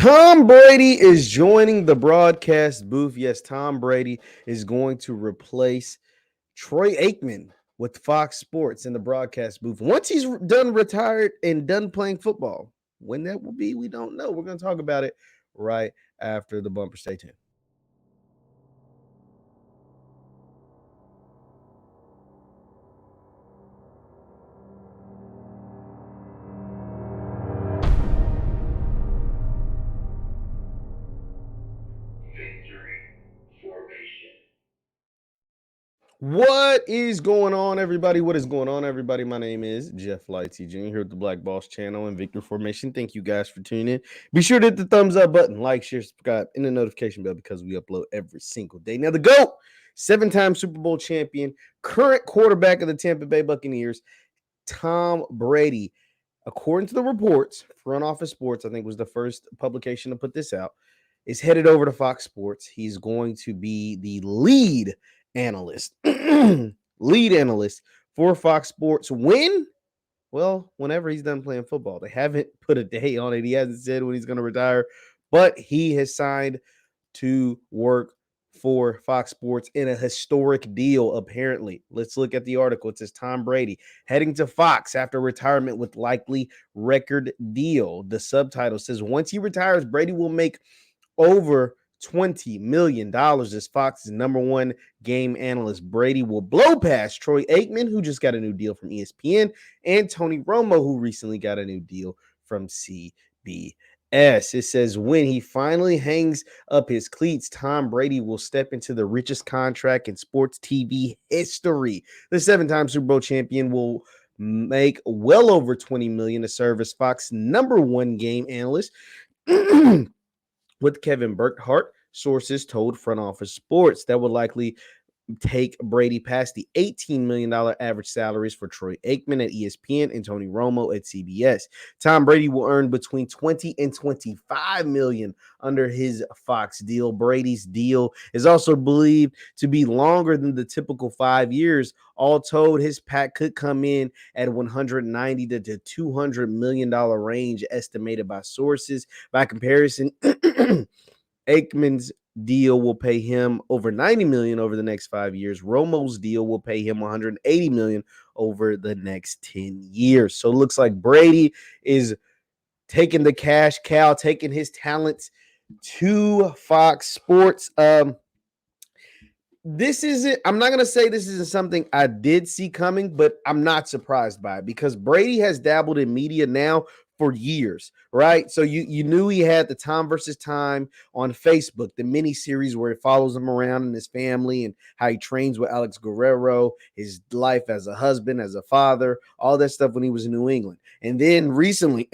Tom Brady is joining the broadcast booth. Yes, Tom Brady is going to replace Troy Aikman with Fox Sports in the broadcast booth. Once he's done retired and done playing football, when that will be, we don't know. We're going to talk about it right after the bumper. Stay tuned. What is going on, everybody? What is going on, everybody? My name is JeffLightsyJr. here with the Black Boss channel and Victory Formation. Thank you guys for tuning in. Be sure to hit the thumbs up button, like, share, subscribe, and the notification bell because we upload every single day. Now, the GOAT, 7-time Super Bowl champion, current quarterback of the Tampa Bay Buccaneers, Tom Brady. According to the reports, Front Office Sports, I think was the first publication to put this out, is headed over to Fox Sports. He's going to be the lead analyst, lead analyst for Fox Sports. When? Well, whenever he's done playing football. They haven't put a day on it. He hasn't said when he's going to retire, but he has signed to work for Fox Sports in a historic deal, apparently. Let's look at the article. It says Tom Brady heading to Fox after retirement with likely record deal. The subtitle says once he retires, Brady will make over $20 million as Fox's number one game analyst. Brady will blow past Troy Aikman, who just got a new deal from ESPN, and Tony Romo, who recently got a new deal from CBS. It says when he finally hangs up his cleats, Tom Brady will step into the richest contract in sports TV history. The 7-time Super Bowl champion will make well over $20 million to serve as Fox's number one game analyst. With Kevin Burkhardt, sources told Front Office Sports that would likely take Brady past the $18 million average salaries for Troy Aikman at ESPN and Tony Romo at CBS. Tom Brady will earn between $20 and $25 million under his Fox deal. Brady's deal is also believed to be longer than the typical 5 years. All told, his pack could come in at $190 to $200 million range, estimated by sources. By comparison, Aikman's deal will pay him over $90 million over the next 5 years. Romo's deal will pay him $180 million over the next 10 years. So it looks like Brady is taking the cash cow, taking his talents to Fox Sports. This isn't, I'm not going to say this isn't something I did see coming, but I'm not surprised by it because Brady has dabbled in media now for years, right? So you knew he had the Time versus Time on Facebook, the mini series where it follows him around and his family and how he trains with Alex Guerrero, his life as a husband, as a father, all that stuff when he was in New England. And then recently,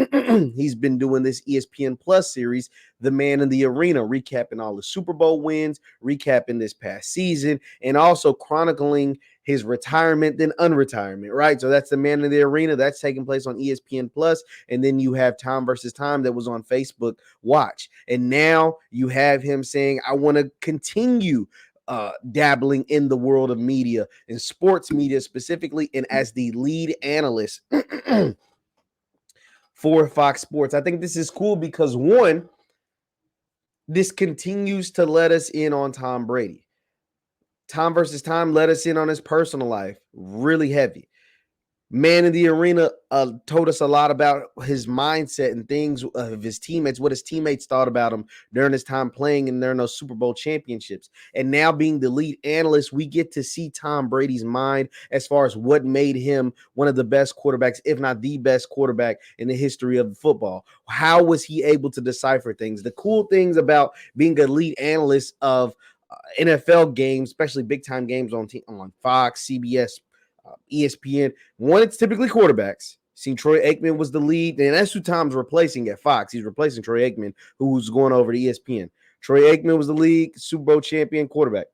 he's been doing this ESPN Plus series, The Man in the Arena, recapping all the Super Bowl wins, recapping this past season, and also chronicling his retirement, then unretirement, right? So that's The Man in the Arena. That's taking place on ESPN Plus. And then you have Time versus Time that was on Facebook Watch. And now you have him saying, I want to continue dabbling in the world of media and sports media specifically, and as the lead analyst for Fox Sports. I think this is cool because one, this continues to let us in on Tom Brady. Time versus Time let us in on his personal life, really heavy. Man in the Arena told us a lot about his mindset and things of his teammates, what his teammates thought about him during his time playing and during those Super Bowl championships. And now being the lead analyst, we get to see Tom Brady's mind as far as what made him one of the best quarterbacks, if not the best quarterback in the history of football. How was he able to decipher things? The cool things about being a lead analyst of NFL games, especially big time games on Fox, CBS, ESPN. One, it's typically quarterbacks. Seen Troy Aikman was the lead, and that's who Tom's replacing at Fox. He's replacing Troy Aikman, who's going over to ESPN. Troy Aikman was the league Super Bowl champion quarterback.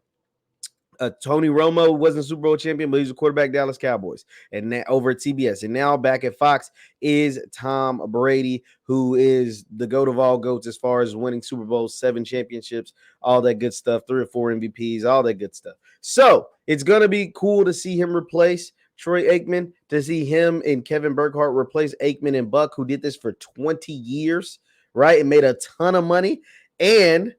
Tony Romo wasn't a Super Bowl champion, but he's a quarterback Dallas Cowboys, and now over at CBS. And now back at Fox is Tom Brady, who is the GOAT of all GOATs as far as winning Super Bowls, 7 championships, all that good stuff, 3 or 4 MVPs, all that good stuff. So it's going to be cool to see him replace Troy Aikman, to see him and Kevin Burkhardt replace Aikman and Buck, who did this for 20 years, right? It made a ton of money, and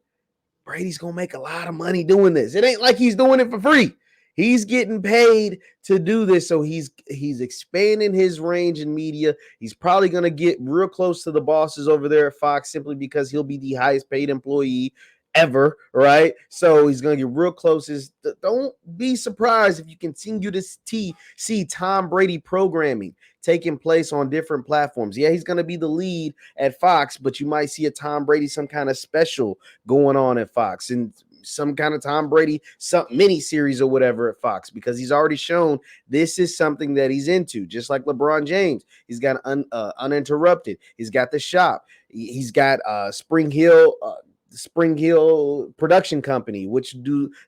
Brady's gonna make a lot of money doing this. It ain't like he's doing it for free. He's getting paid to do this, so he's expanding his range in media. He's probably gonna get real close to the bosses over there at Fox simply because he'll be the highest paid employee ever, right? So he's gonna get real close. Don't be surprised if you continue to see Tom Brady programming taking place on different platforms. Yeah, he's gonna be the lead at Fox, but you might see a Tom Brady some kind of special going on at Fox and some kind of Tom Brady some mini series or whatever at Fox, because he's already shown this is something that he's into. Just like LeBron James, he's got Uninterrupted. He's got The Shop. He's got Spring Hill Production Company, which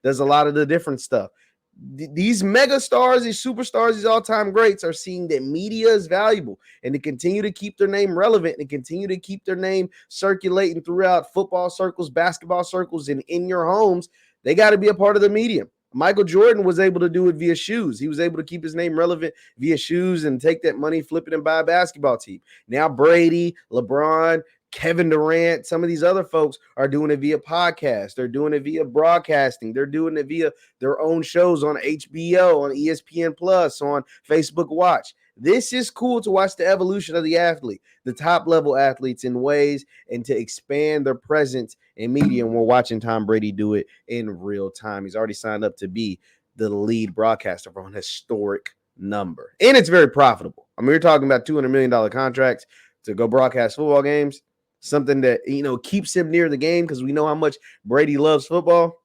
does a lot of the different stuff. These mega stars, these superstars, these all-time greats are seeing that media is valuable, and to continue to keep their name relevant and continue to keep their name circulating throughout football circles, basketball circles, and in your homes, they got to be a part of the medium. Michael Jordan was able to do it via shoes. He was able to keep his name relevant via shoes and take that money, flip it, and buy a basketball team. Now Brady, LeBron, Kevin Durant, some of these other folks are doing it via podcast. They're doing it via broadcasting. They're doing it via their own shows on HBO, on ESPN Plus, on Facebook Watch. This is cool to watch the evolution of the athlete, the top level athletes in ways, and to expand their presence in media. And we're watching Tom Brady do it in real time. He's already signed up to be the lead broadcaster for an historic number. And it's very profitable. I mean, we're talking about $200 million contracts to go broadcast football games. Something that, keeps him near the game, because we know how much Brady loves football.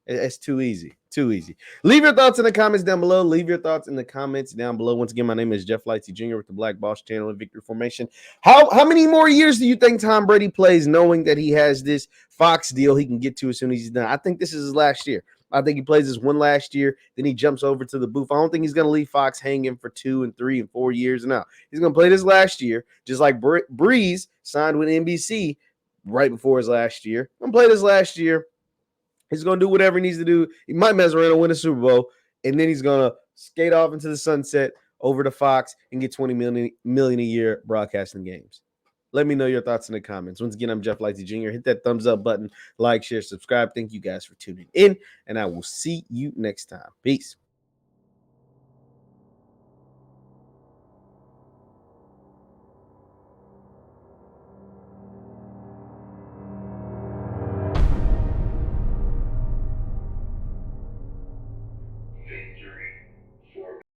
It's too easy. Too easy. Leave your thoughts in the comments down below. Once again, my name is JeffLightsyJr with the Black Boss channel and Victory Formation. How many more years do you think Tom Brady plays, knowing that he has this Fox deal he can get to as soon as he's done? I think this is his last year. I think he plays this one last year, then he jumps over to the booth. I don't think he's going to leave Fox hanging for 2 and 3 and 4 years. No, he's going to play this last year, just like Breeze signed with NBC right before his last year. I'm going to play this last year. He's going to do whatever he needs to do. He might mess around and win a Super Bowl, and then he's going to skate off into the sunset over to Fox and get $20 million a year broadcasting games. Let me know your thoughts in the comments. Once again, I'm Jeff Lightsy Jr. Hit that thumbs up button, like, share, subscribe. Thank you guys for tuning in, and I will see you next time. Peace.